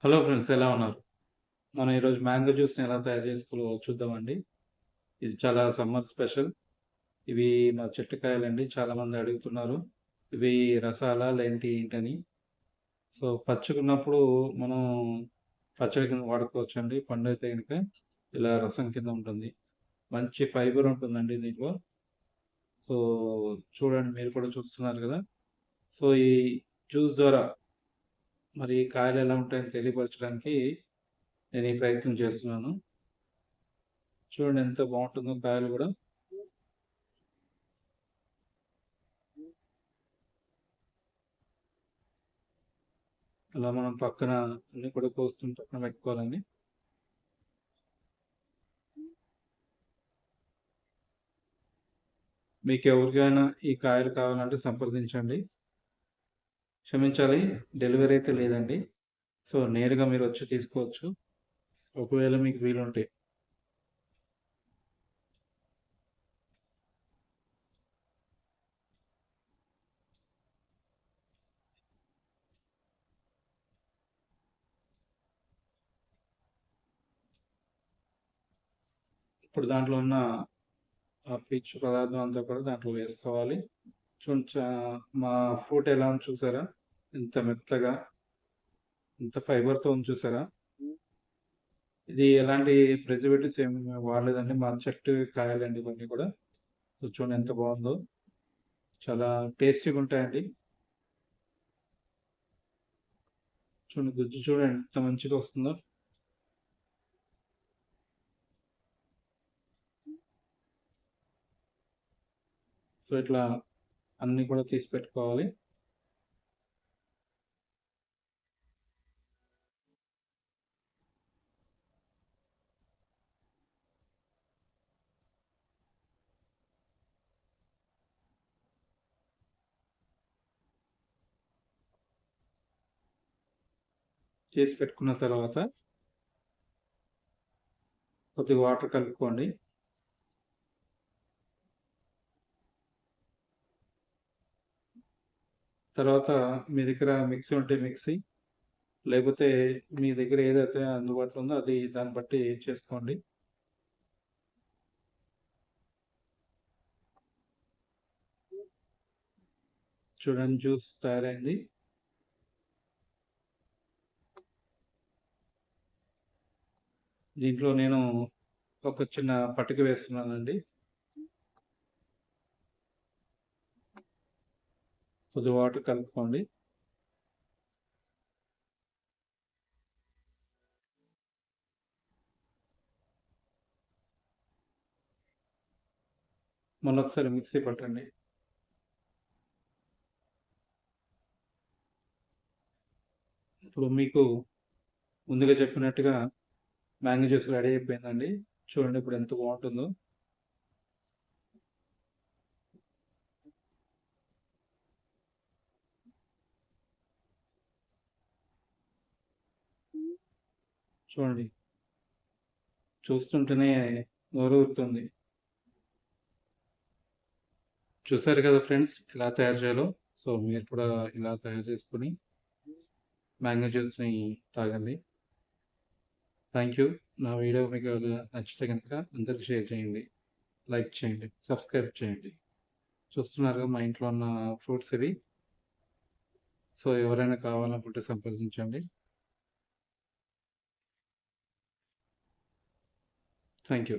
Hello friends, ఎలా ఉన్నారు? మనం ఈరోజు మ్యాంగో జ్యూస్‌ని ఎలా తయారు చేసుకోవాలో చూద్దామండి. ఇది చాలా సమ్మర్ స్పెషల్. ఇవి మా చెట్టు కాయలండి. చాలామంది అడుగుతున్నారు. ఇవి రసాలా ఏంటని. సో, పచ్చగున్నప్పుడు మనం పచ్చడి కింద వాడుకోవచ్చండి. పండైతే గనుక ఇలా రసం కింద ఉంటుంది. మంచి ఫైబర్ ఉంటుందండి దీంట్లో. సో, చూడండి, మీరు కూడా చూస్తున్నారు కదా! సో, ఈ జ్యూస్ ద్వారా మరి కాయలు ఎలా ఉంటాయని తెలియపరచడానికి నేను ఈ ప్రయత్నం చేస్తున్నాను. చూడండి ఎంత బాగుంటుందో కాయలు కూడా. అలా మనం పక్కన అన్ని కూడా కోసుకొని పక్కన పెట్టుకోవాలండి. మీకు ఎవరికైనా ఈ కాయలు కావాలంటే సంప్రదించండి. క్షమించాలి, డెలివరీ అయితే లేదండి. సో, నేరుగా మీరు వచ్చి తీసుకోవచ్చు ఒకవేళ మీకు వీలుంటే. ఇప్పుడు దాంట్లో ఉన్న ఆ పీచు పదార్థం అంతా కూడా దాంట్లో వేసుకోవాలి. కొంచెం మా ఫ్రూట్ ఎలా ఉంది చూసారా? ఎంత మెత్తగా, ఎంత ఫైబర్‌తో ఉంది చూసారా? ఇది ఎలాంటి ప్రిజర్వేటివ్స్ ఏమి వాడలేదండి. మా చెట్టు కాయలండి ఇవన్నీ కూడా. సో, చూడండి ఎంత బాగుందో. చాలా టేస్టీగా ఉంటాయండి. చూడండి, గుజ్జు చూడండి ఎంత మంచిగా వస్తుందో. సో, ఇట్లా అన్ని కూడా తీసి పెట్టుకోవాలి. చేసి పెట్టుకున్న తర్వాత కొద్దిగా వాటర్ కలుపుకోండి. తర్వాత మీ దగ్గర మిక్సీ ఉంటే మిక్సీ, లేకపోతే మీ దగ్గర ఏదైతే అందుబాటులో ఉందో అది దాన్ని బట్టి చేసుకోండి. చూడండి, జ్యూస్ తయారైంది. దీంట్లో నేను ఒక చిన్న పటిక వేస్తున్నానండి. కొద్దిగా వాటర్ కలుపుకోండి. మళ్ళీ ఒకసారి మిక్సీ పట్టండి. ఇప్పుడు మీకు ముందుగా చెప్పినట్టుగా మ్యాంగో జ్యూస్ రెడీ అయిపోయిందండి. చూడండి ఇప్పుడు ఎంత బాగుంటుందో. చూడండి, చూస్తుంటేనే నోరూరుతుంది. చూసారు కదా ఫ్రెండ్స్, ఎలా తయారు చేయాలో. సో, మీరు కూడా ఇలా తయారు చేసుకొని మ్యాంగో జ్యూస్ని తాగండి. Thank you. నా వీడియో మీకు నచ్చితే కనుక అందరికి షేర్ చేయండి, లైక్ చేయండి, సబ్స్క్రైబ్ చేయండి. చూస్తున్నారు కదా మా ఇంట్లో ఉన్న ఫ్రూట్స్ ఇవి. సో, ఎవరైనా కావాలనుకుంటే సంప్రదించండి. Thank you.